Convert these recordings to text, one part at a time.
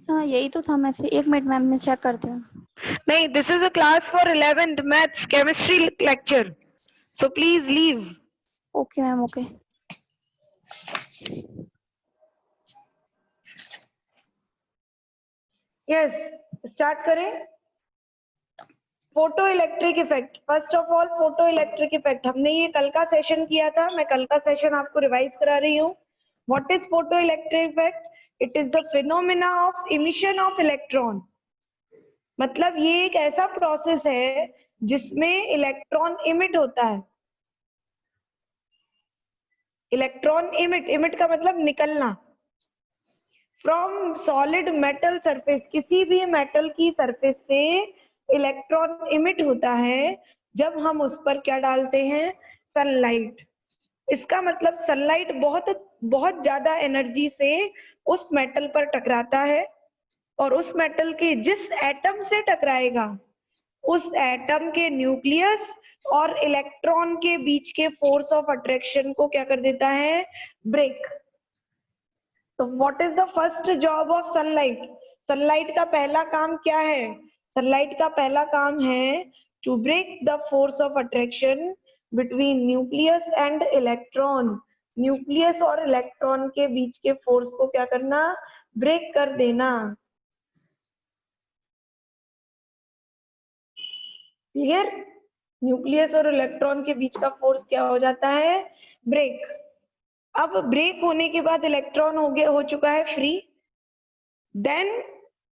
हाँ यही तो था, मैं से 1 मिनट मैम मैं चेक करती हूँ। नहीं, this is a class for 11th maths chemistry lecture, so please leave. Okay ma'am, okay. Yes, start करें। Photoelectric effect, first of all photoelectric effect हमने ये कल का सेशन किया था, मैं कल का सेशन आपको रिवाइज करा रही हूँ। What is photo electric effect? It is the phenomena of emission of electron. मतलब ये एक ऐसा प्रोसेस है जिसमें इलेक्ट्रॉन इमिट होता है। इलेक्ट्रॉन इमिट का मतलब निकलना। फ्रॉम सॉलिड मेटल सरफेस, किसी भी मेटल की सरफेस से इलेक्ट्रॉन इमिट होता है जब हम उस पर क्या डालते हैं? सनलाइट। इसका मतलब सनलाइट बहुत बहुत ज्यादा एनर्जी से उस मेटल पर टकराता है और उस मेटल के जिस एटम से टकराएगा उस एटम के न्यूक्लियस और इलेक्ट्रॉन के बीच के फोर्स ऑफ अट्रैक्शन को क्या कर देता है? ब्रेक। तो what is the first job of sunlight? Sunlight का पहला काम क्या है? सनलाइट का पहला काम है to break the force of attraction between nucleus and electron. Nucleus और इलेक्ट्रॉन के बीच के फोर्स को क्या करना? ब्रेक कर देना। क्लियर? न्यूक्लियस और इलेक्ट्रॉन के बीच का फोर्स क्या हो जाता है? ब्रेक। अब ब्रेक होने के बाद इलेक्ट्रॉन हो चुका है free. Then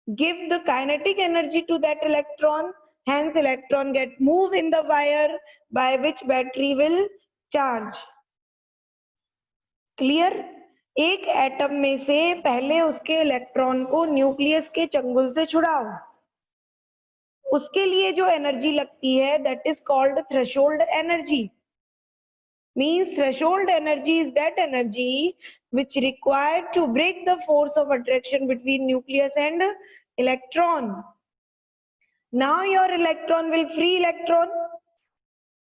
give the kinetic energy to that electron, hence electron get move in the wire by which battery will charge. Clear? एक एटम में से पहले उसके इलेक्ट्रॉन को न्यूक्लियस के चंगुल से छुड़ाओ, उसके लिए जो एनर्जी लगती है that is called threshold energy. Means threshold energy is that energy which required to break the force of attraction between nucleus and electron. Now your electron will free electron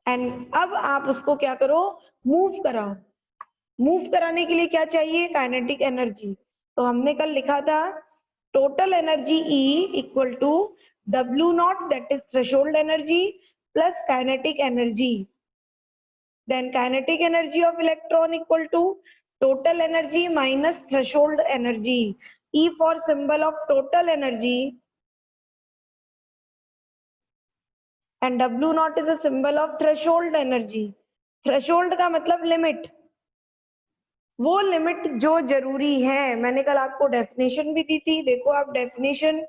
and अब आप उसको क्या करो? Move कराओ। Move कराने के लिए क्या चाहिए? Kinetic energy. तो हमने कल लिखा था total energy E equal to W0 that is threshold energy plus kinetic energy. Then kinetic energy of electron equal to total energy minus threshold energy. E for symbol of total energy and W naught is a symbol of threshold energy. Threshold का मतलब limit, वो limit जो जरूरी है। मैंने कल आपको definition भी दी थी, देखो आप डेफिनेशन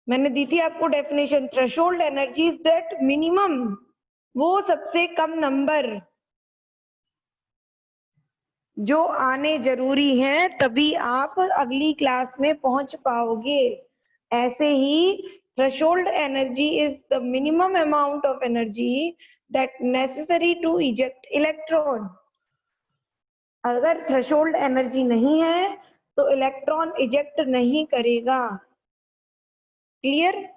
मैंने दी थी आपको definition. Threshold energy is that minimum, वो सबसे कम नंबर जो आने जरूरी है, तभी आप अगली क्लास में पहुंच पाओगे। ऐसे ही threshold energy is the minimum amount of energy that necessary to eject electron. अगर थ्रेशोल्ड एनर्जी नहीं है तो इलेक्ट्रॉन इजेक्ट नहीं करेगा। क्लियर?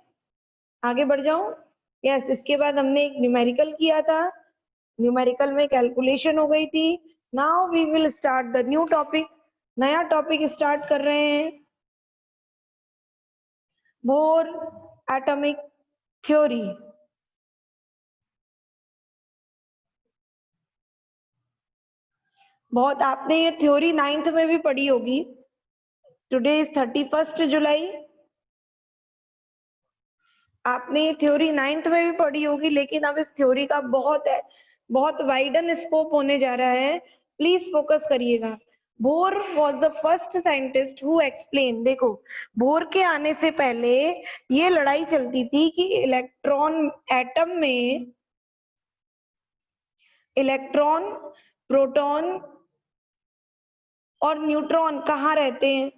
आगे बढ़ जाऊं? यस, इसके बाद हमने एक न्यूमेरिकल किया था, न्यूमेरिकल में कैलकुलेशन हो गई थी। Now we will start the new topic. नया टॉपिक स्टार्ट कर रहे हैं, बोर एटॉमिक थ्योरी। बहुत आपने ये थ्योरी 9th में भी पढ़ी होगी। टुडे इज 31 जुलाई। आपने ये थ्योरी 9th में भी पढ़ी होगी, लेकिन अब इस थ्योरी का बहुत वाइडन स्कोप होने जा रहा है। प्लीज फोकस करिएगा। Bore was the first scientist who explain. देखो, बोर के आने से पहले ये लड़ाई चलती थी कि इलेक्ट्रॉन एटम में इलेक्ट्रॉन, प्रोटॉन और न्यूट्रॉन कहाँ रहते हैं,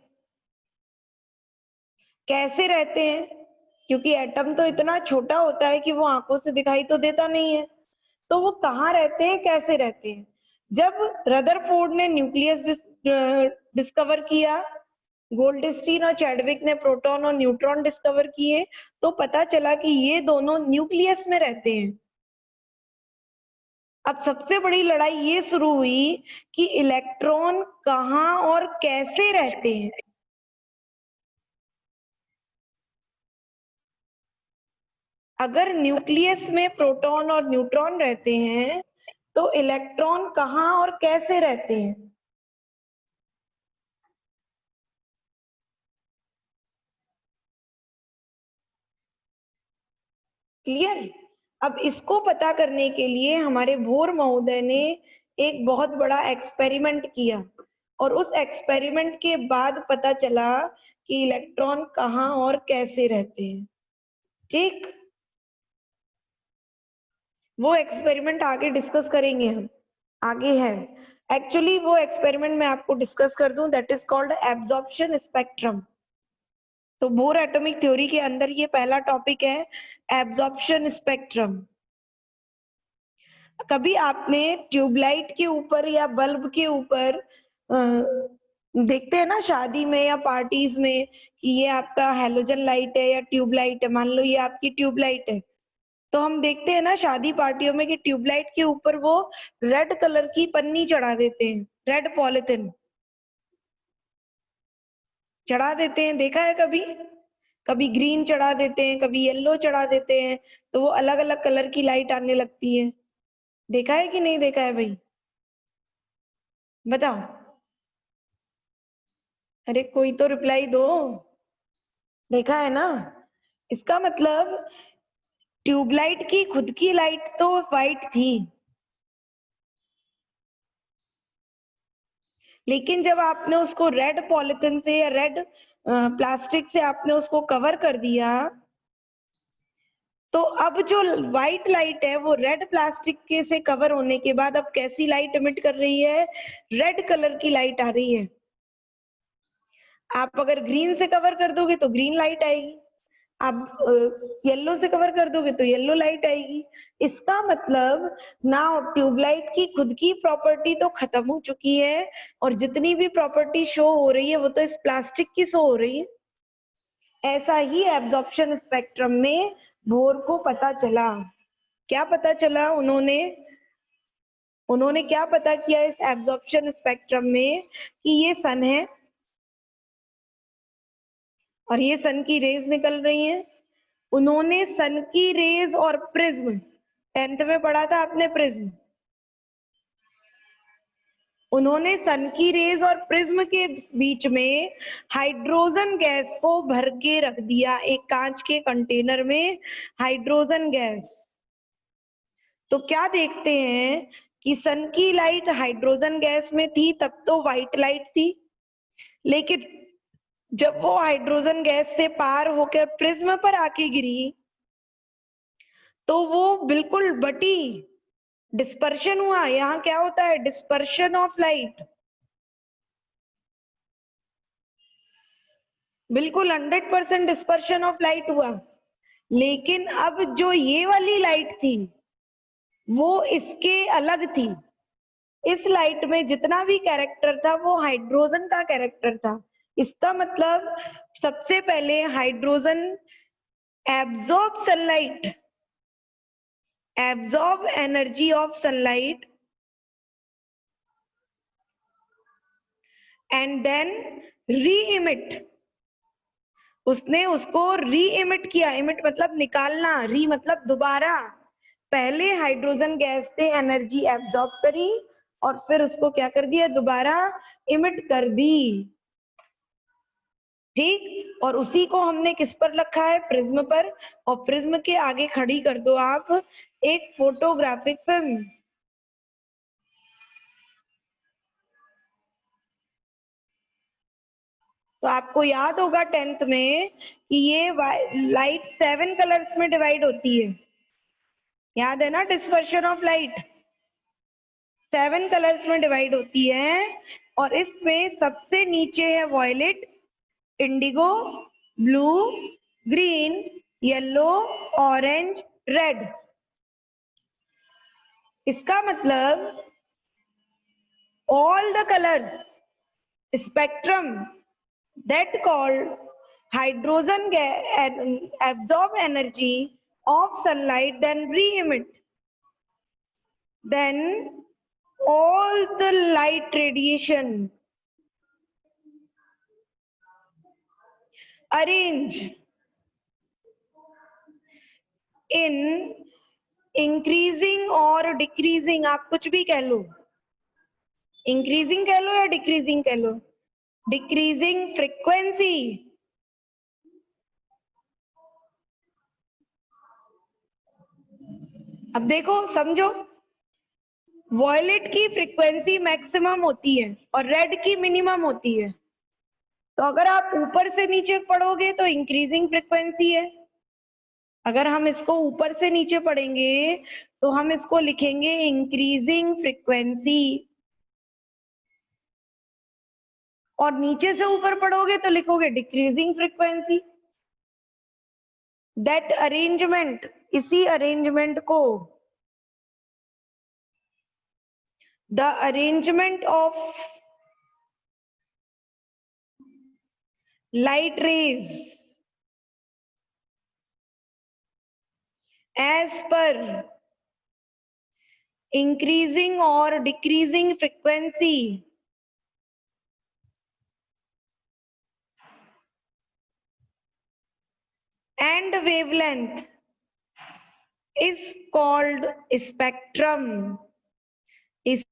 कैसे रहते हैं। क्योंकि एटम तो इतना छोटा होता है कि वो आंखों से दिखाई तो देता नहीं है, तो वो कहाँ रहते हैं, कैसे रहते हैं। जब रदरफोर्ड ने न्यूक्लियस डिस्कवर किया, गोल्डस्टीन और चैडविक ने प्रोटॉन और न्यूट्रॉन डिस्कवर किए, तो पता चला कि ये दोनों न्यूक्लियस में रहते हैं। अब सबसे बड़ी लड़ाई ये शुरू हुई कि इलेक्ट्रॉन कहाँ और कैसे रहते हैं। अगर न्यूक्लियस में प्रोटॉन और न्यूट्रॉन रहते हैं तो इलेक्ट्रॉन कहाँ और कैसे रहते हैं? क्लियर? अब इसको पता करने के लिए हमारे बोर महोदय ने एक बहुत बड़ा एक्सपेरिमेंट किया और उस एक्सपेरिमेंट के बाद पता चला कि इलेक्ट्रॉन कहाँ और कैसे रहते हैं। ठीक, वो एक्सपेरिमेंट आगे डिस्कस करेंगे हम, आगे है। एक्चुअली वो एक्सपेरिमेंट मैं आपको डिस्कस कर दूं, that is called absorption spectrum. तो बोर एटॉमिक थ्योरी के अंदर ये पहला टॉपिक है, एब्जॉर्प्शन स्पेक्ट्रम। कभी आपने ट्यूबलाइट के ऊपर या बल्ब के ऊपर देखते हैं ना शादी में या पार्टीज में कि ये आपका हैलोजन लाइट है या ट्यूबलाइट है, मान लो ये आपकी ट्यूबलाइट है, तो हम देखते हैं ना शादी पार्टियों में कि ट्यूबलाइट के ऊपर वो रेड कलर की पन्नी चढ़ा देते हैं, रेड पॉलिथिन चढ़ा देते हैं, देखा है कभी? कभी ग्रीन चढ़ा देते हैं, कभी येलो चढ़ा देते हैं, तो वो अलग अलग कलर की लाइट आने लगती है। देखा है कि नहीं देखा है भाई? बताओ, अरे कोई तो रिप्लाई दो। देखा है ना? इसका मतलब ट्यूबलाइट की खुद की लाइट तो वाइट थी, लेकिन जब आपने उसको रेड पॉलिथिन से या रेड प्लास्टिक से आपने उसको कवर कर दिया, तो अब जो व्हाइट लाइट है वो रेड प्लास्टिक के से कवर होने के बाद अब कैसी लाइट एमिट कर रही है? रेड कलर की लाइट आ रही है। आप अगर ग्रीन से कवर कर दोगे तो ग्रीन लाइट आएगी, आप येलो से कवर कर दोगे तो येलो लाइट आएगी। इसका मतलब नाउ ट्यूबलाइट की खुद की प्रॉपर्टी तो खत्म हो चुकी है और जितनी भी प्रॉपर्टी शो हो रही है वो तो इस प्लास्टिक की शो हो रही है। ऐसा ही एब्जॉर्प्शन स्पेक्ट्रम में बोर को पता चला। क्या पता चला? उन्होंने क्या पता किया इस एब्जॉर्प्शन स्पेक्ट्रम में कि ये सन है और ये सन की रेज निकल रही हैं। उन्होंने सन की रेज और प्रिज्म, 10th में पढ़ा था आपने प्रिज्म, उन्होंने सन की रेज और प्रिज्म के बीच में हाइड्रोजन गैस को भर के रख दिया, एक कांच के कंटेनर में हाइड्रोजन गैस। तो क्या देखते हैं कि सन की लाइट हाइड्रोजन गैस में थी तब तो व्हाइट लाइट थी, लेकिन जब वो हाइड्रोजन गैस से पार होकर प्रिज्म पर आके गिरी तो वो बिल्कुल बटी, डिस्पर्शन हुआ। यहाँ क्या होता है? Dispersion of light. बिल्कुल 100% डिस्पर्शन ऑफ लाइट हुआ। लेकिन अब जो ये वाली लाइट थी वो इसके अलग थी। इस लाइट में जितना भी कैरेक्टर था वो हाइड्रोजन का कैरेक्टर था। इसका मतलब सबसे पहले hydrogen absorb sunlight, absorb energy of sunlight and then re emit, उसने उसको री इमिट किया। इमिट मतलब निकालना, री मतलब दोबारा। पहले हाइड्रोजन गैस से एनर्जी एब्जॉर्ब करी और फिर उसको क्या कर दिया? दोबारा इमिट कर दी। ठीक, और उसी को हमने किस पर रखा है? प्रिज्म पर। और प्रिज्म के आगे खड़ी कर दो आप एक फोटोग्राफिक फिल्म। तो आपको याद होगा 10th में कि ये लाइट 7 कलर्स में डिवाइड होती है, याद है ना? डिस्पर्शन ऑफ लाइट 7 कलर्स में डिवाइड होती है और इसमें सबसे नीचे है violet, indigo, blue, green, yellow, orange, red. इसका मतलब all the colors spectrum that called hydrogen absorb energy of sunlight then re-emit, then all the light radiation arrange in increasing और डिक्रीजिंग, आप कुछ भी कह लो, इंक्रीजिंग कह लो या डिक्रीजिंग कह लो, डिक्रीजिंग फ्रीक्वेंसी। अब देखो समझो, वॉयलेट की फ्रीक्वेंसी मैक्सिमम होती है और रेड की मिनिमम होती है। तो अगर आप ऊपर से नीचे पढ़ोगे तो इंक्रीजिंग फ्रीक्वेंसी है, अगर हम इसको ऊपर से नीचे पढ़ेंगे तो हम इसको लिखेंगे इंक्रीजिंग फ्रीक्वेंसी, और नीचे से ऊपर पढ़ोगे तो लिखोगे डिक्रीजिंग फ्रीक्वेंसी। दैट अरेंजमेंट, इसी अरेंजमेंट को the arrangement of light rays as per increasing or decreasing frequency and wavelength is called spectrum. इस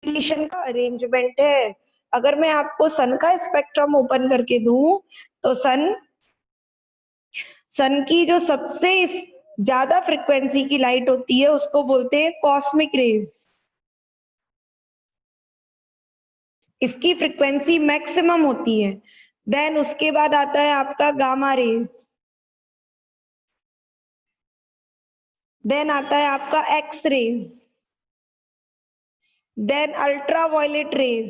रेडिएशन का अरेंजमेंट है। अगर मैं आपको सन का स्पेक्ट्रम ओपन करके दूं तो सन की जो सबसे ज्यादा फ्रीक्वेंसी की लाइट होती है उसको बोलते हैं कॉस्मिक रेज, इसकी फ्रीक्वेंसी मैक्सिमम होती है। देन उसके बाद आता है आपका गामा रेज, देन आता है आपका X rays, then ultraviolet rays,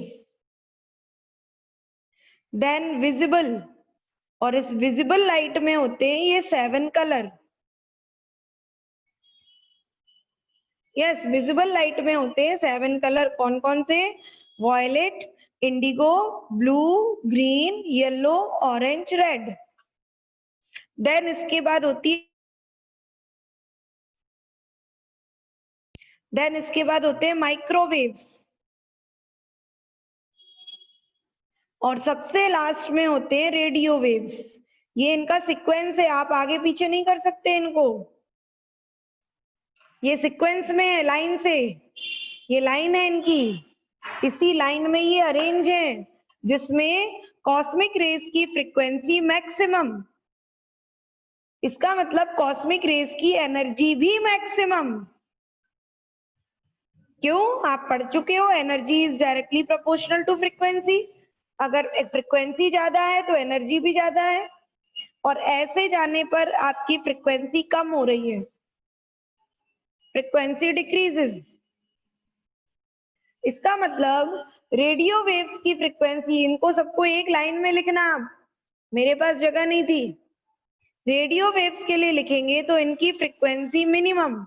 then visible, और इस विजिबल लाइट में होते हैं ये 7 कलर। यस, विजिबल लाइट में होते हैं 7 कलर। कौन कौन से? Violet, indigo, blue, green, yellow, orange, red. Then इसके बाद होती है, देन इसके बाद होते हैं माइक्रोवेव्स, और सबसे लास्ट में होते हैं रेडियो वेव्स। ये इनका सीक्वेंस है, आप आगे पीछे नहीं कर सकते इनको, ये सीक्वेंस में है, लाइन से, ये लाइन है इनकी, इसी लाइन में ये अरेंज है जिसमें कॉस्मिक रेज की फ्रीक्वेंसी मैक्सिमम, इसका मतलब कॉस्मिक रेज की एनर्जी भी मैक्सिमम। क्यों? आप पढ़ चुके हो, energy is directly proportional to frequency. अगर फ्रीक्वेंसी ज्यादा है तो एनर्जी भी ज्यादा है, और ऐसे जाने पर आपकी फ्रीक्वेंसी कम हो रही है, फ्रीक्वेंसी डिक्रीजेस। इसका मतलब रेडियो वेव्स की फ्रीक्वेंसी, इनको सबको एक लाइन में लिखना, मेरे पास जगह नहीं थी। रेडियो वेव्स के लिए लिखेंगे तो इनकी फ्रीक्वेंसी मिनिमम,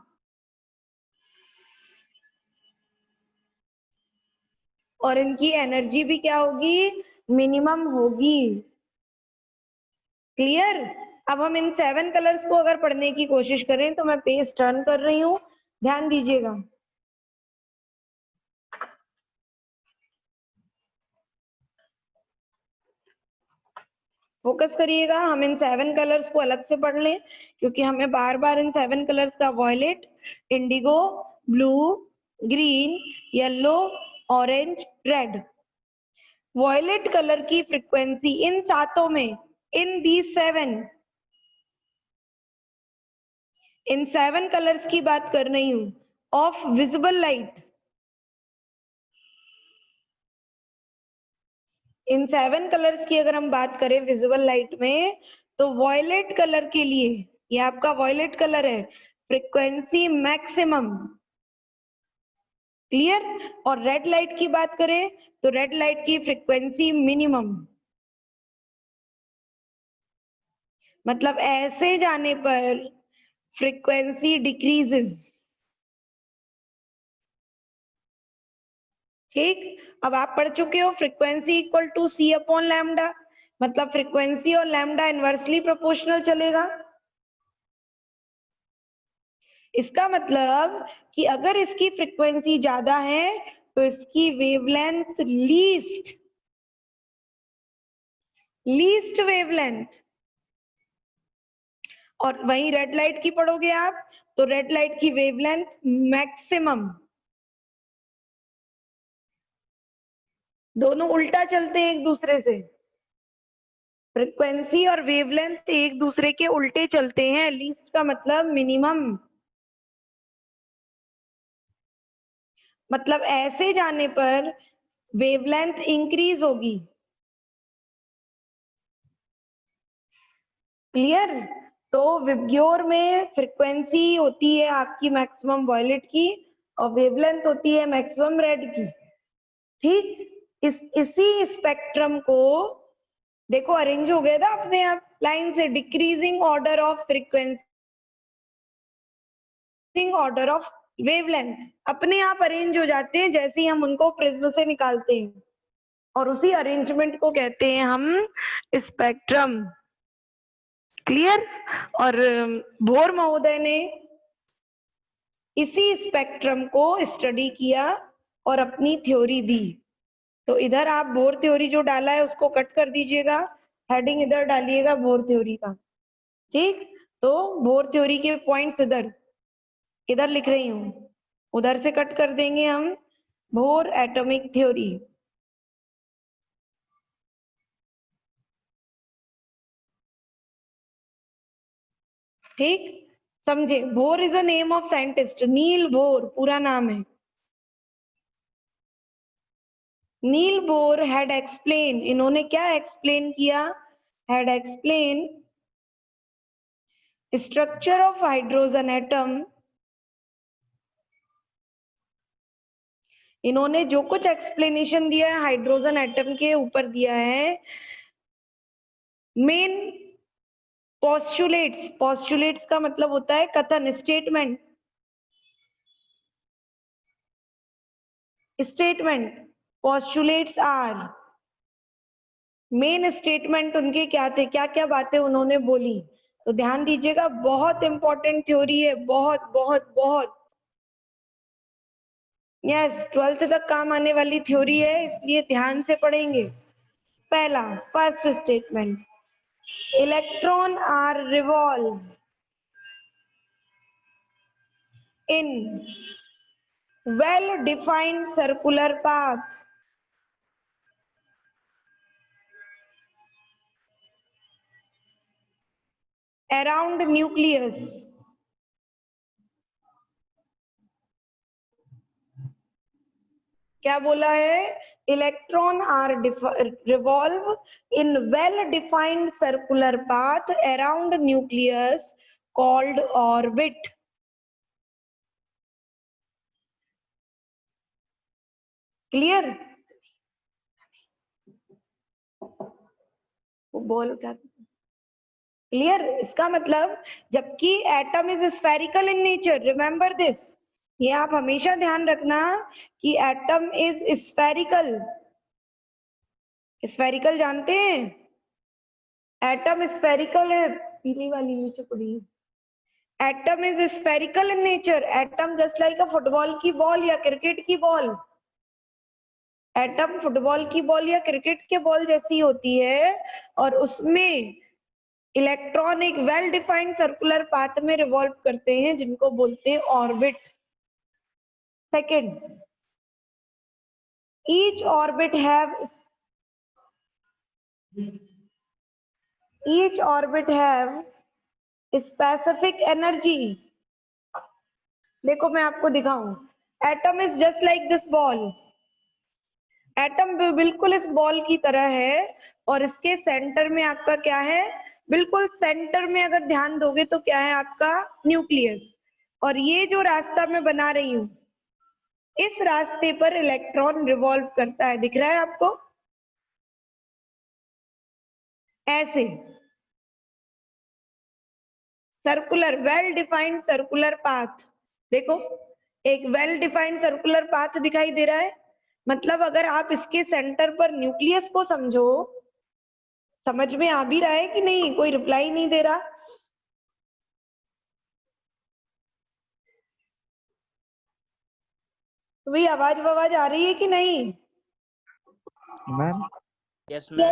और इनकी एनर्जी भी क्या होगी? मिनिमम होगी। क्लियर? अब हम इन 7 कलर्स को अगर पढ़ने की कोशिश करें तो मैं पेज टर्न कर रही हूं, ध्यान दीजिएगा। फोकस करिएगा, हम इन 7 कलर्स को अलग से पढ़ लें क्योंकि हमें बार बार इन 7 कलर्स का violet, indigo, blue, green, yellow, orange, red. Violet colour की फ्रीक्वेंसी इन सातों में, इन दी 7, इन 7 कलर्स की बात कर रही हूं, of visible light. In 7 colours की अगर हम बात करें विजिबल लाइट में, तो वॉयलेट कलर के लिए, ये आपका वॉयलेट कलर है, फ्रीक्वेंसी मैक्सिमम। क्लियर? और रेड लाइट की बात करें तो रेड लाइट की फ्रीक्वेंसी मिनिमम। मतलब ऐसे जाने पर फ्रीक्वेंसी डिक्रीजेस। ठीक, अब आप पढ़ चुके हो frequency equal to c upon lambda, मतलब फ्रीक्वेंसी और लैम्डा इनवर्सली प्रोपोर्शनल चलेगा। इसका मतलब कि अगर इसकी फ्रीक्वेंसी ज्यादा है तो इसकी वेवलेंथ लीस्ट वेवलेंथ, और वहीं रेड लाइट की पढ़ोगे आप तो रेड लाइट की वेवलेंथ मैक्सिमम। दोनों उल्टा चलते हैं एक दूसरे से, फ्रीक्वेंसी और वेवलेंथ एक दूसरे के उल्टे चलते हैं। लीस्ट का मतलब मिनिमम, मतलब ऐसे जाने पर वेवलेंथ इंक्रीज होगी। क्लियर? तो विबग्योर में फ्रीक्वेंसी होती है आपकी मैक्सिमम वॉयलेट की और वेवलेंथ होती है मैक्सिमम रेड की। ठीक, इसी स्पेक्ट्रम को देखो अरेंज हो गया था अपने आप लाइन से, decreasing order of frequency, order of wavelength अपने आप अरेंज हो जाते हैं जैसे ही हम उनको प्रिज्म से निकालते हैं, और उसी अरेंजमेंट को कहते हैं हम स्पेक्ट्रम। क्लियर? और बोर महोदय ने इसी स्पेक्ट्रम को स्टडी किया और अपनी थ्योरी दी। तो इधर आप बोर थ्योरी जो डाला है उसको कट कर दीजिएगा, हेडिंग इधर डालिएगा बोर थ्योरी का। ठीक, तो बोर थ्योरी के पॉइंट्स इधर इधर लिख रही हूं, उधर से कट कर देंगे हम बोर एटॉमिक थ्योरी। ठीक, समझे? Bore is a name of scientist, Niels Bohr पूरा नाम है। नील बोर हैड एक्सप्लेन, इन्होंने क्या एक्सप्लेन किया? Had explain structure of hydrogen atom. इन्होंने जो कुछ एक्सप्लेनेशन दिया है हाइड्रोजन एटम के ऊपर दिया है, मेन पोस्टुलेट्स, पोस्टुलेट्स का मतलब होता है कथन, statement, statement postulates are, main statement उनके क्या थे, क्या क्या बातें उन्होंने बोली। तो ध्यान दीजिएगा, बहुत इंपॉर्टेंट थ्योरी है, बहुत बहुत बहुत। यस, 12th तक काम आने वाली थ्योरी है, इसलिए ध्यान से पढ़ेंगे। पहला, first statement, electron are revolve in well defined circular path around nucleus। क्या बोला है? Electron are revolve in well defined circular path around nucleus called orbit. Clear? वो बॉल क्या, क्लियर? इसका मतलब जबकि atom is spherical in nature, remember this, ये आप हमेशा ध्यान रखना कि एटम इज स्फेरिकल। स्फेरिकल जानते हैं? एटम स्फेरिकल है, पीली वाली नीचे पड़ी है। Atom is spherical in nature, atom just like a football की बॉल या क्रिकेट की बॉल। एटम फुटबॉल की बॉल या क्रिकेट के बॉल जैसी होती है, और उसमें इलेक्ट्रॉन एक वेल डिफाइंड सर्कुलर पाथ में रिवॉल्व करते हैं जिनको बोलते हैं orbit. Second, each orbit have specific energy. देखो मैं आपको दिखाऊं, atom is just like this ball, atom बिल्कुल इस बॉल की तरह है, और इसके सेंटर में आपका क्या है? बिल्कुल सेंटर में अगर ध्यान दोगे तो क्या है आपका? न्यूक्लियस। और ये जो रास्ता मैं बना रही हूं, इस रास्ते पर इलेक्ट्रॉन रिवॉल्व करता है, दिख रहा है आपको? ऐसे circular, well defined circular path. देखो, एक वेल डिफाइंड सर्कुलर पाथ दिखाई दे रहा है। मतलब अगर आप इसके सेंटर पर न्यूक्लियस को समझो, समझ में आ भी रहा है कि नहीं? कोई रिप्लाई नहीं दे रहा। तो भाई आवाज आ रही है कि नहीं? Ma'am yes ma'am.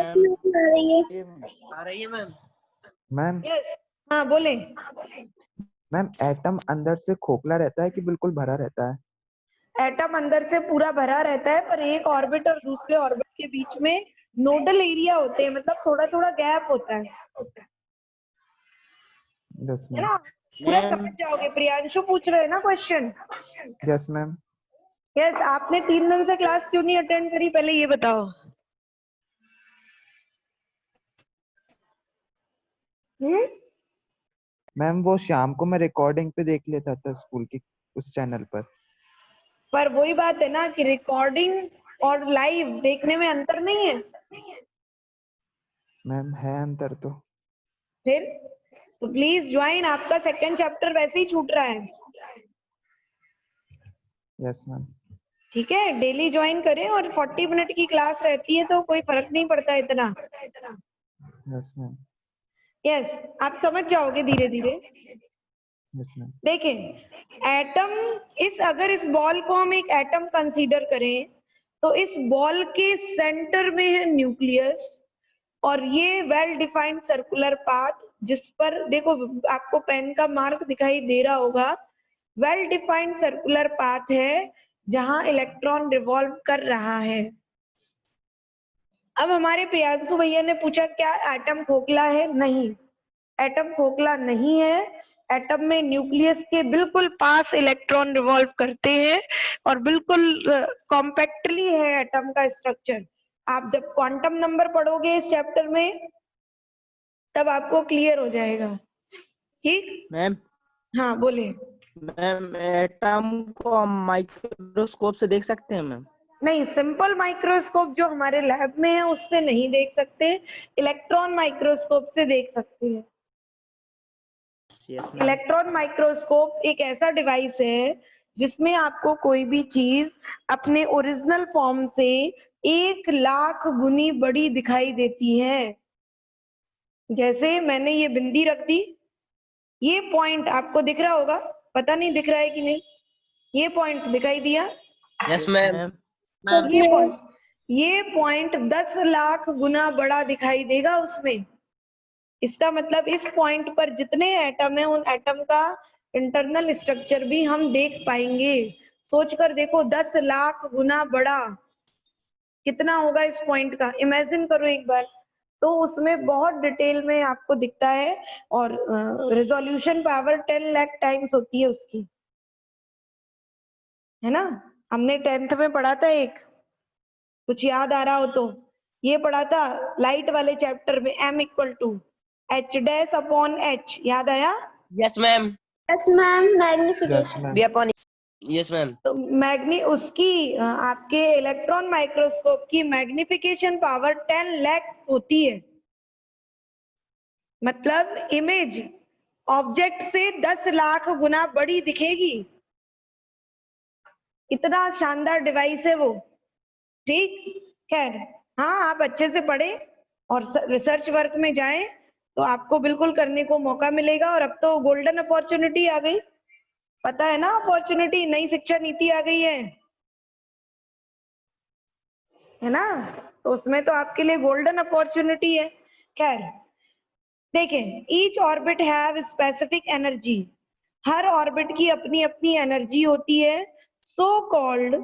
आ रही है मैम। मैम यस, हाँ बोले। मैम एटम अंदर से खोखला रहता है कि बिल्कुल भरा रहता है? एटम अंदर से पूरा भरा रहता है, पर एक ऑर्बिट और दूसरे ऑर्बिट के बीच में नोडल एरिया होते हैं, मतलब थोड़ा थोड़ा गैप होता है यस है मैम। ना? पूरा मैम समझ जाओगे। प्रियांशु पूछ रहे हैं ना क्वेश्चन? Yes ma'am. यस। आपने 3 दिन से क्लास क्यों नहीं अटेंड करी, पहले ये बताओ। मैम वो शाम को मैं रिकॉर्डिंग पे देख लेता था स्कूल की उस चैनल पर वही बात है ना कि रिकॉर्डिंग और लाइव देखने में अंतर नहीं है। मैम है अंतर तो। फिर तो प्लीज ज्वाइन, आपका सेकंड चैप्टर वैसे ही छूट रहा है। Yes ma'am. ठीक है, डेली ज्वाइन करें, और 40 मिनट की क्लास रहती है तो कोई फर्क नहीं पड़ता इतना। Yes ma'am. यस, आप समझ जाओगे धीरे धीरे। Yes ma'am. देखें, एटम, अगर इस बॉल को हम एक एटम कंसीडर करें तो इस बॉल के सेंटर में है न्यूक्लियस, और ये वेल डिफाइंड सर्कुलर पाथ, जिस पर देखो आपको पेन का मार्क दिखाई दे रहा होगा। वेल डिफाइंड सर्कुलर पाथ है जहां इलेक्ट्रॉन रिवॉल्व कर रहा है। अब हमारे प्रियांशु भैया ने पूछा क्या एटम खोखला है? नहीं, एटम खोखला नहीं है। एटम में न्यूक्लियस के बिल्कुल पास इलेक्ट्रॉन रिवॉल्व करते हैं, और बिल्कुल कॉम्पैक्टली है एटम का स्ट्रक्चर। आप जब क्वांटम नंबर पढ़ोगे इस चैप्टर में तब आपको क्लियर हो जाएगा। ठीक? मैम हाँ बोले। मैम एटम को हम माइक्रोस्कोप से देख सकते हैं मैम? नहीं, सिंपल माइक्रोस्कोप जो हमारे लैब में है उससे नहीं देख सकते, इलेक्ट्रॉन माइक्रोस्कोप से देख सकते हैं। Yes ma'am. इलेक्ट्रॉन माइक्रोस्कोप एक ऐसा डिवाइस है जिसमें आपको कोई भी चीज अपने ओरिजिनल फॉर्म से 1,00,000 गुनी बड़ी दिखाई देती है। जैसे मैंने ये बिंदी रख दी, ये पॉइंट आपको दिख रहा होगा, पता नहीं दिख रहा है कि नहीं, ये पॉइंट दिखाई दिया? Yes ma'am. ये पॉइंट 10,00,000 गुना बड़ा दिखाई देगा उसमें। इसका मतलब इस पॉइंट पर जितने एटम है उन एटम का इंटरनल स्ट्रक्चर भी हम देख पाएंगे। सोचकर देखो, 10,00,000 गुना बड़ा कितना होगा इस पॉइंट का, इमेजिन करो एक बार। तो उसमें बहुत डिटेल में आपको दिखता है, और रिजोल्यूशन पावर 10 लाख टाइम्स होती है उसकी, है ना? हमने 10th में पढ़ा था, एक कुछ याद आ रहा हो तो ये पढ़ा था लाइट वाले चैप्टर में, m equal to h dash upon h, याद आया? Yes ma'am. Yes ma'am, yes magnification. Ma'am. B upon. Yes ma'am. तो उसकी आपके इलेक्ट्रॉन माइक्रोस्कोप की मैग्निफिकेशन पावर 10 लाख होती है। मतलब इमेज ऑब्जेक्ट से 10,00,000 गुना बड़ी दिखेगी। इतना शानदार डिवाइस है वो। ठीक? खैर, हाँ आप अच्छे से पढ़े और रिसर्च वर्क में जाएं तो आपको बिल्कुल करने को मौका मिलेगा। और अब तो गोल्डन अपॉर्चुनिटी आ गई, पता है ना? अपॉर्चुनिटी, नई शिक्षा नीति आ गई है ना? तो उसमें तो आपके लिए गोल्डन अपॉर्चुनिटी है। खैर देखें, each orbit have specific energy, हर ऑर्बिट की अपनी अपनी एनर्जी होती है, so called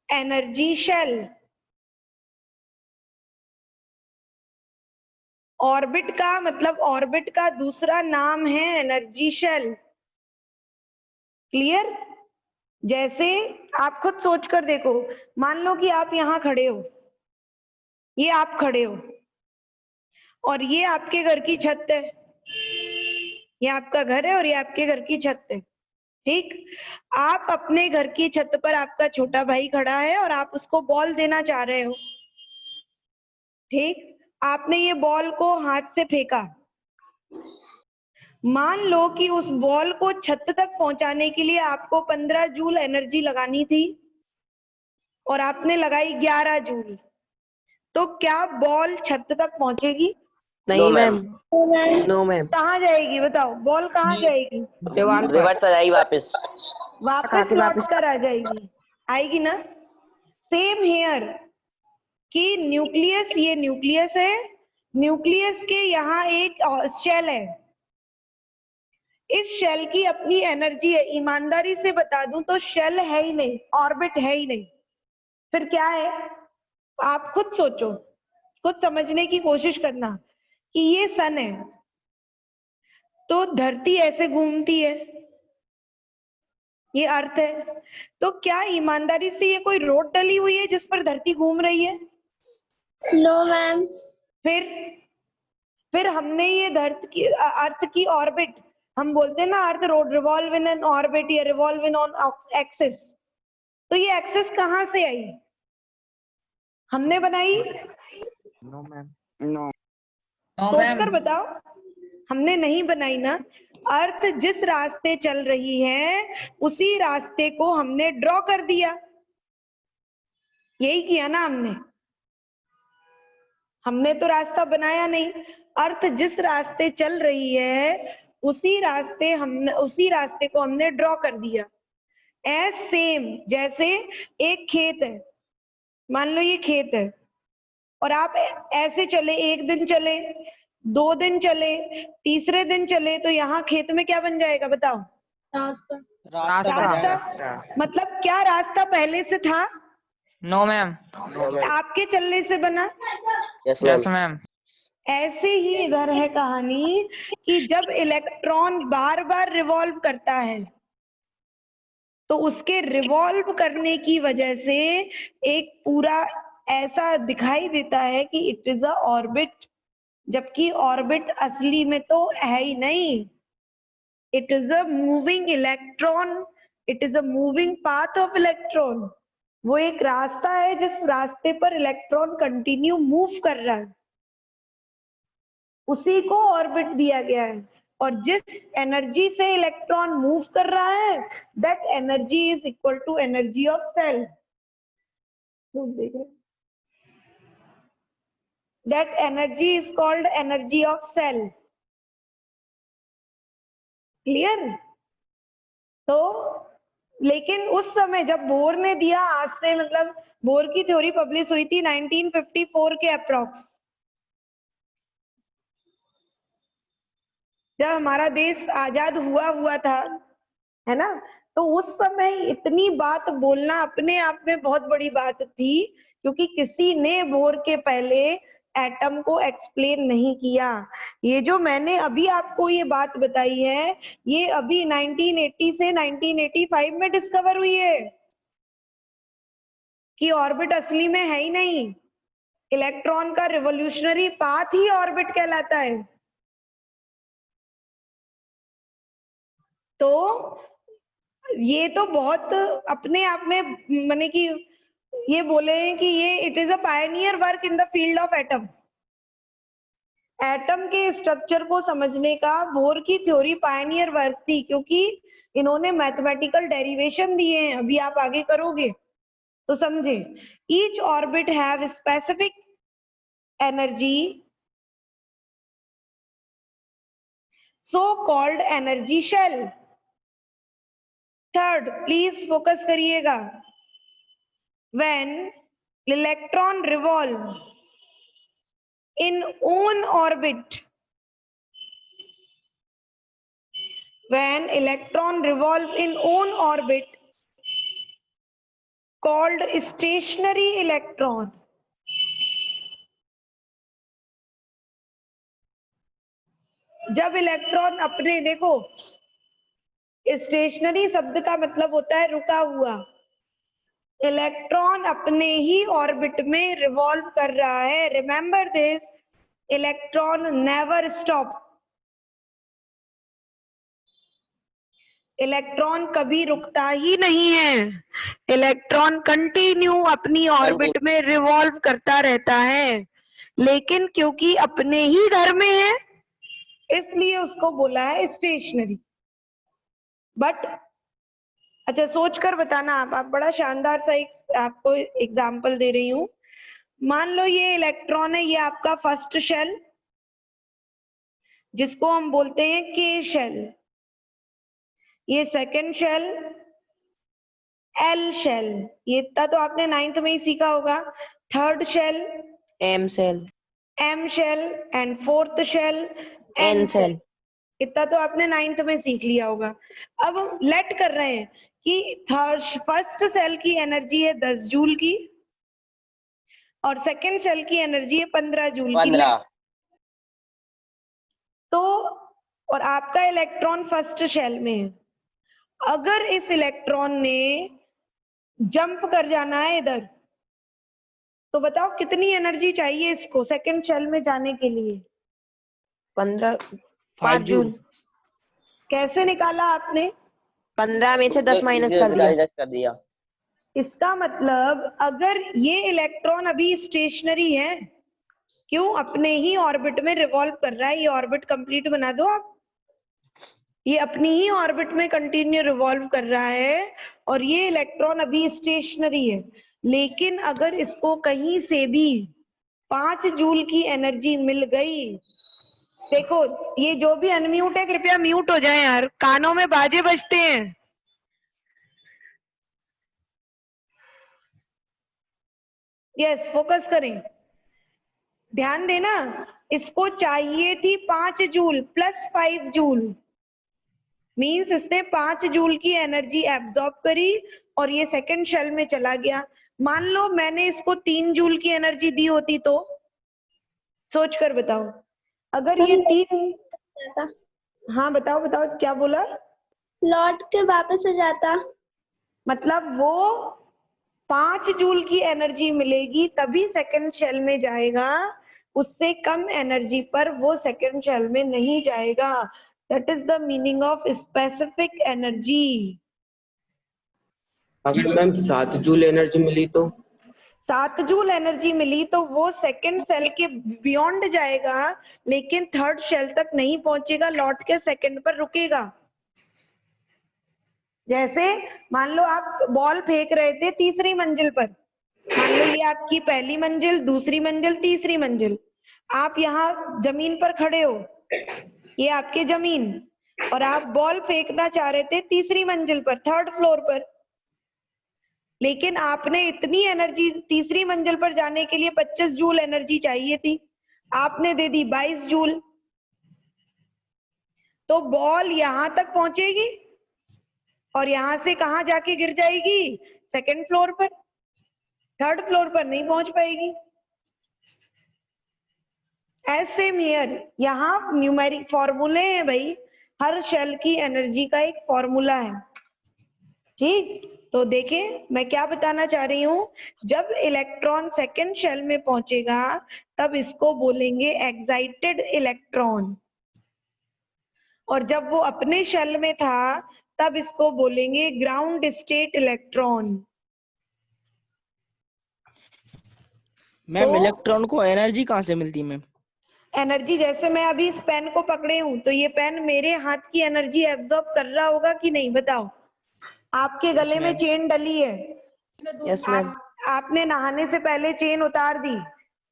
energy shell. Orbit का मतलब, ऑर्बिट का दूसरा नाम है एनर्जी शेल। क्लियर? जैसे आप खुद सोच कर देखो, मान लो कि आप यहां खड़े हो, ये आप खड़े हो, और ये आपके घर की छत है, ये आपका घर है और ये आपके घर की छत है। ठीक? आप अपने घर की छत पर, आपका छोटा भाई खड़ा है और आप उसको बॉल देना चाह रहे हो। ठीक? आपने ये बॉल को हाथ से फेंका। मान लो कि उस बॉल को छत तक पहुंचाने के लिए आपको 15 जूल एनर्जी लगानी थी और आपने लगाई 11 जूल। तो क्या बॉल छत तक पहुंचेगी? नहीं मैम। No ma'am. कहाँ जाएगी बताओ, बॉल कहाँ जाएगी? दीवार पर रिवर्स आ जाएगी वापस। वापस लौट कर आ जाएगी, आएगी ना? सेम हेयर कि न्यूक्लियस, ये न्यूक्लियस है, न्यूक्लियस के यहाँ एक शेल है, इस शेल की अपनी एनर्जी है। ईमानदारी से बता दूं तो शेल है ही नहीं, ऑर्बिट है ही नहीं, फिर क्या है? आप खुद सोचो, खुद समझने की कोशिश करना कि ये सन है तो धरती ऐसे घूमती है, ये अर्थ है, तो क्या ईमानदारी से ये कोई रोड डली हुई है जिस पर धरती घूम रही है? No ma'am. फिर हमने ये अर्थ की ऑर्बिट, हम बोलते हैं ना earth rod revolve in an orbit या रिवॉल्व इन ऑन एक्सिस, तो ये एक्सिस कहाँ से आई? हमने बनाई? No ma'am. नो। सोच कर बताओ, हमने नहीं बनाई ना। अर्थ जिस रास्ते चल रही है उसी रास्ते को हमने ड्रॉ कर दिया, यही किया ना हमने। हमने तो रास्ता बनाया नहीं, अर्थ जिस रास्ते चल रही है उसी रास्ते को हमने ड्रॉ कर दिया। एज सेम जैसे एक खेत है, मान लो ये खेत है और आप ऐसे चले, एक दिन चले, 2 दिन चले, तीसरे दिन चले, तो यहाँ खेत में क्या बन जाएगा बताओ? रास्ता। मतलब क्या रास्ता पहले से था? No ma'am. आपके चलने से बना? Yes yes ma'am. मैम। ऐसे ही इधर है कहानी कि जब इलेक्ट्रॉन बार बार रिवॉल्व करता है तो उसके रिवॉल्व करने की वजह से एक पूरा ऐसा दिखाई देता है कि इट इज अ ऑर्बिट, जबकि ऑर्बिट असली में तो है ही नहीं। It is a moving electron, it is a moving path of electron. वो एक रास्ता है जिस रास्ते पर इलेक्ट्रॉन कंटिन्यू मूव कर रहा है, उसी को ऑर्बिट दिया गया है। और जिस एनर्जी से इलेक्ट्रॉन मूव कर रहा है that energy is equal to energy of cell. That energy is called energy of cell. Clear? तो लेकिन उस समय जब बोर ने दिया, आज से मतलब बोर की थ्योरी पब्लिश हुई थी 1954 के अप्रॉक्स, जब हमारा देश आजाद हुआ था, है ना? तो उस समय इतनी बात बोलना अपने आप में बहुत बड़ी बात थी, क्योंकि किसी ने बोर के पहले एटम को एक्सप्लेन नहीं किया। ये जो मैंने अभी आपको ये बात बताई है, ये अभी 1980 से 1985 में डिस्कवर हुई है कि ऑर्बिट असली में है ही नहीं, इलेक्ट्रॉन का रिवोल्यूशनरी पाथ ही ऑर्बिट कहलाता है। तो ये तो बहुत अपने आप में माने कि ये बोले हैं कि ये it is a Pioneer work in the field of atom. Atom के स्ट्रक्चर को समझने का बोर की थ्योरी पायनियर वर्क थी, क्योंकि इन्होंने मैथमेटिकल डेरिवेशन दिए हैं, अभी आप आगे करोगे तो समझे। Each orbit have specific energy so called energy shell. Third, please focus करिएगा। When electron revolve in own orbit, when electron revolve in own orbit called stationary electron, जब इलेक्ट्रॉन अपने, देखो स्टेशनरी शब्द का मतलब होता है रुका हुआ, इलेक्ट्रॉन अपने ही ऑर्बिट में रिवॉल्व कर रहा है। Remember this, electron never stop. Electron कभी रुकता ही नहीं है, इलेक्ट्रॉन कंटिन्यू अपनी ऑर्बिट में रिवॉल्व करता रहता है, लेकिन क्योंकि अपने ही घर में है इसलिए उसको बोला है स्टेशनरी। बट अच्छा सोच कर बताना, आप बड़ा शानदार सा एक आपको एग्जाम्पल दे रही हूँ। मान लो ये इलेक्ट्रॉन है, ये आपका फर्स्ट शेल, जिसको हम बोलते हैं के शेल। ये सेकंड शेल, एल शेल। ये इतना तो आपने 9th में ही सीखा होगा। Third shell, M cell, M shell, and fourth shell, N cell, इतना तो आपने 9th में सीख लिया होगा। अब हम लेट कर रहे हैं कि फर्स्ट सेल की एनर्जी है 10 जूल की और सेकंड सेल की एनर्जी है 15 जूल की। 15। तो और आपका इलेक्ट्रॉन फर्स्ट शेल में है। अगर इस इलेक्ट्रॉन ने जंप कर जाना है इधर, तो बताओ कितनी एनर्जी चाहिए इसको सेकंड शेल में जाने के लिए? 5 जूल। कैसे निकाला आपने? 15 में से 10 माइनस कर दिया। कर दिया। इसका मतलब अगर ये इलेक्ट्रॉन अभी स्टेशनरी है, क्यों? अपने ही ऑर्बिट में रिवॉल्व कर रहा है। ये ऑर्बिट कंप्लीट बना दो आप। ये अपनी ही ऑर्बिट में कंटिन्यू रिवॉल्व कर रहा है और ये इलेक्ट्रॉन अभी स्टेशनरी है। लेकिन अगर इसको कहीं से भी 5 जूल की एनर्जी मिल गई, देखो ये जो भी अनम्यूट है कृपया म्यूट हो जाए यार, कानों में बाजे बजते हैं। यस, फोकस करें, ध्यान देना। इसको चाहिए थी 5 जूल प्लस 5 जूल, मींस इसने 5 जूल की एनर्जी एब्जॉर्ब करी और ये सेकंड शेल में चला गया। मान लो मैंने इसको 3 जूल की एनर्जी दी होती तो सोच कर बताओ। अगर ये 3, हाँ बताओ बताओ क्या बोला? लौट के वापस आ जाता। मतलब वो 5 जूल की एनर्जी मिलेगी तभी सेकंड शेल में जाएगा, उससे कम एनर्जी पर वो सेकंड शेल में नहीं जाएगा। That is the meaning of specific energy. अगर मैम 7 जूल एनर्जी मिली तो? 7 जूल एनर्जी मिली तो वो सेकंड सेल के बियॉन्ड जाएगा, लेकिन थर्ड शेल तक नहीं पहुंचेगा, लौट के सेकंड पर रुकेगा। जैसे मान लो आप बॉल फेंक रहे थे तीसरी मंजिल पर, मान लो ये आपकी पहली मंजिल, दूसरी मंजिल, तीसरी मंजिल। आप यहाँ जमीन पर खड़े हो, ये आपके जमीन, और आप बॉल फेंकना चाह रहे थे तीसरी मंजिल पर, थर्ड फ्लोर पर। लेकिन आपने इतनी एनर्जी, तीसरी मंजिल पर जाने के लिए 25 जूल एनर्जी चाहिए थी, आपने दे दी 22 जूल। तो बॉल यहां तक पहुंचेगी और यहां से कहां जाके गिर जाएगी? सेकंड फ्लोर पर, थर्ड फ्लोर पर नहीं पहुंच पाएगी। ऐसे हियर, यहाँ न्यूमेरिक फॉर्मूले हैं भाई, हर शेल की एनर्जी का एक फॉर्मूला है। ठीक, तो देखें मैं क्या बताना चाह रही हूं। जब इलेक्ट्रॉन सेकंड शेल में पहुंचेगा तब इसको बोलेंगे एक्साइटेड इलेक्ट्रॉन, और जब वो अपने शेल में था तब इसको बोलेंगे ग्राउंड स्टेट इलेक्ट्रॉन। मैम तो इलेक्ट्रॉन को एनर्जी कहाँ से मिलती है मैम? एनर्जी, जैसे मैं अभी इस पेन को पकड़े हूं तो ये पेन मेरे हाथ की एनर्जी एब्जॉर्ब कर रहा होगा कि नहीं? बताओ। आपके गले में चेन डली है, यस मैम। आपने नहाने से पहले चेन उतार दी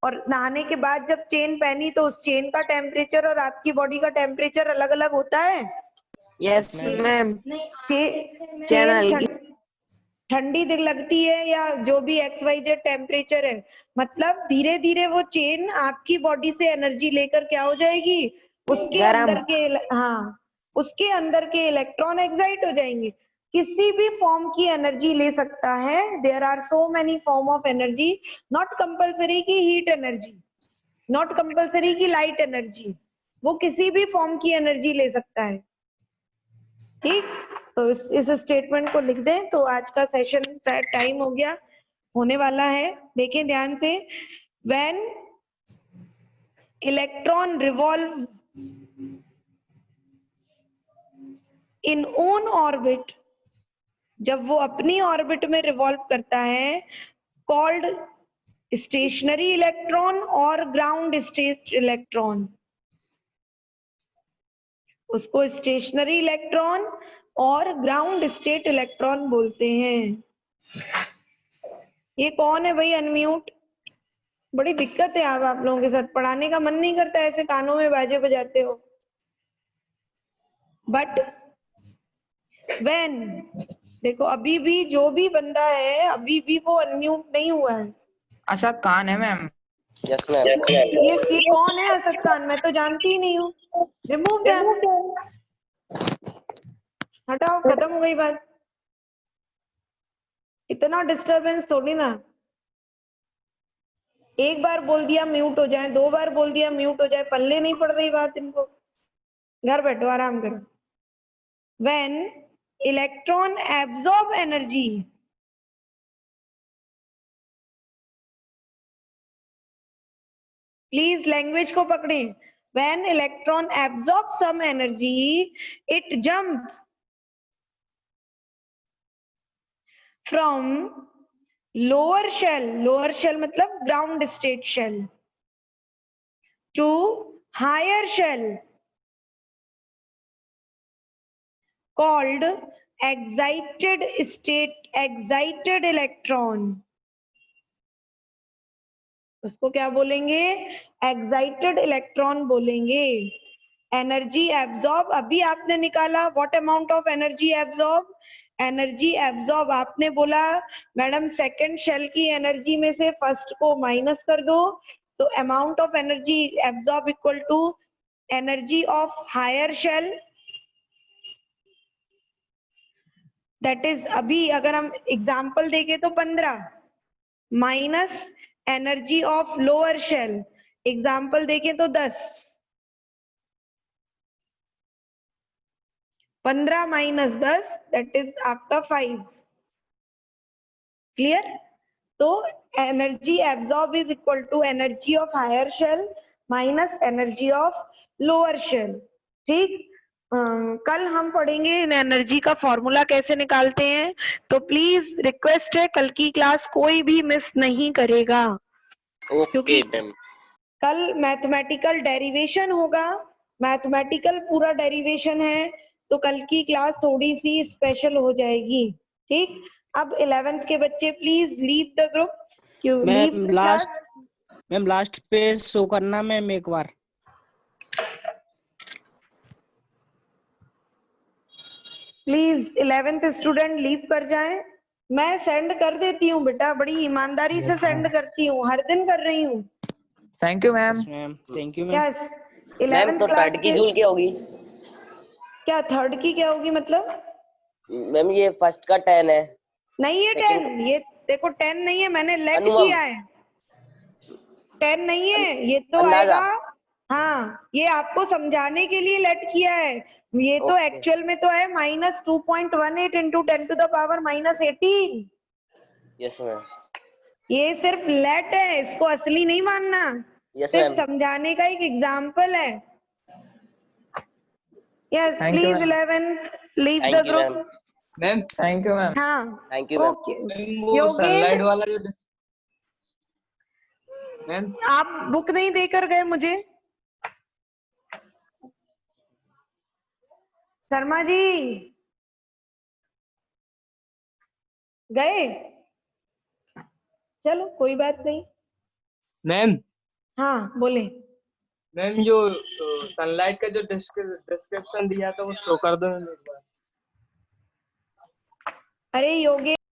और नहाने के बाद जब चेन पहनी तो उस चेन का टेम्परेचर और आपकी बॉडी का टेम्परेचर अलग अलग होता है। Yes ma'am. चेन ठंडी दिख लगती है या जो भी XYZ टेम्परेचर है, मतलब धीरे धीरे वो चेन आपकी बॉडी से एनर्जी लेकर क्या हो जाएगी? उसके अंदर के, हाँ, उसके अंदर के इलेक्ट्रॉन एक्साइट हो जाएंगे। किसी भी फॉर्म की एनर्जी ले सकता है। There are so many form of energy, not compulsory की हीट एनर्जी, नॉट कंपल्सरी की लाइट एनर्जी, वो किसी भी फॉर्म की एनर्जी ले सकता है। ठीक, तो इस स्टेटमेंट को लिख दें। तो आज का सेशन टाइम हो गया, होने वाला है। देखें ध्यान से, when electron revolve in own orbit, जब वो अपनी ऑर्बिट में रिवॉल्व करता है, कॉल्ड स्टेशनरी इलेक्ट्रॉन और ग्राउंड स्टेट इलेक्ट्रॉन, उसको स्टेशनरी इलेक्ट्रॉन और ग्राउंड स्टेट इलेक्ट्रॉन बोलते हैं। ये कौन है भाई अनम्यूट? बड़ी दिक्कत है आप लोगों के साथ, पढ़ाने का मन नहीं करता, ऐसे कानों में बाजे बजाते हो। बट व्हेन, देखो अभी भी जो भी बंदा है अभी भी वो अनम्यूट नहीं हुआ है। असद खान है मैम। Yes ma'am. ये कौन है असद खान? मैं तो जानती ही नहीं हूँ। रिमूव दैम, हटाओ, खत्म हो गई बात। इतना डिस्टरबेंस थोड़ी ना, एक बार बोल दिया म्यूट हो जाए, 2 बार बोल दिया म्यूट हो जाए, पल्ले नहीं पड़ रही बात इनको। घर बैठो आराम करो। When electron absorb energy, please language को पकड़े। When electron absorb some energy it jump from lower shell मतलब ground state shell to higher shell called excited state, excited electron। उसको क्या बोलेंगे? एक्साइटेड इलेक्ट्रॉन बोलेंगे। एनर्जी एब्जॉर्ब अभी आपने निकाला, what amount of energy absorb? Energy absorb आपने बोला मैडम सेकंड शेल की एनर्जी में से फर्स्ट को माइनस कर दो, तो amount of energy absorb equal to energy of higher shell, that is अभी अगर हम एग्जाम्पल देखें तो 15 minus energy of lower shell, example देखें तो 10, 15 माइनस 10 दैट इज आपका 5। क्लियर? तो energy absorb is equal to energy of higher shell minus energy of lower shell. ठीक, कल हम पढ़ेंगे एनर्जी का फॉर्मूला कैसे निकालते हैं, तो प्लीज रिक्वेस्ट है कल की क्लास कोई भी मिस नहीं करेगा, क्योंकि कल मैथमेटिकल डेरिवेशन होगा, मैथमेटिकल पूरा डेरिवेशन है, तो कल की क्लास थोड़ी सी स्पेशल हो जाएगी। ठीक, अब 11th के बच्चे please leave the group. Ma'am last पे शो करना मैम एक बार। प्लीज 11th स्टूडेंट लीव कर जाएं। मैं सेंड कर देती हूँ बेटा, बड़ी ईमानदारी से सेंड करती हूँ, हर दिन कर रही हूँ। Thank you ma'am. Ma'am thank you ma'am. Yes, 11th class third की जूल क्या होगी? क्या थर्ड की क्या होगी मतलब? मैम ये फर्स्ट का 10 है। नहीं है 10, ये देखो 10 नहीं है, मैंने लेट किया है, 10 नहीं है ये तो आएगा। हाँ, ये आपको समझाने के लिए लेट किया है, ये तो एक्चुअल में तो है -2.18 into 10 to the power -18। Yes ma'am. ये सिर्फ लेट है, इसको असली नहीं मानना, सिर्फ समझाने का एक एग्जाम्पल है। Yes please 11th leave the group. Ma'am thank you ma'am. हाँ थैंक यू ओके। वो सनलाइट वाला जो मैम, आप बुक नहीं देकर गए मुझे? शर्मा जी गए? चलो कोई बात नहीं। मैम हाँ बोले। मैम जो सनलाइट का जो डिस्क्रिप्शन दिया था वो शो कर दो मैम एक बार। अरे योगेश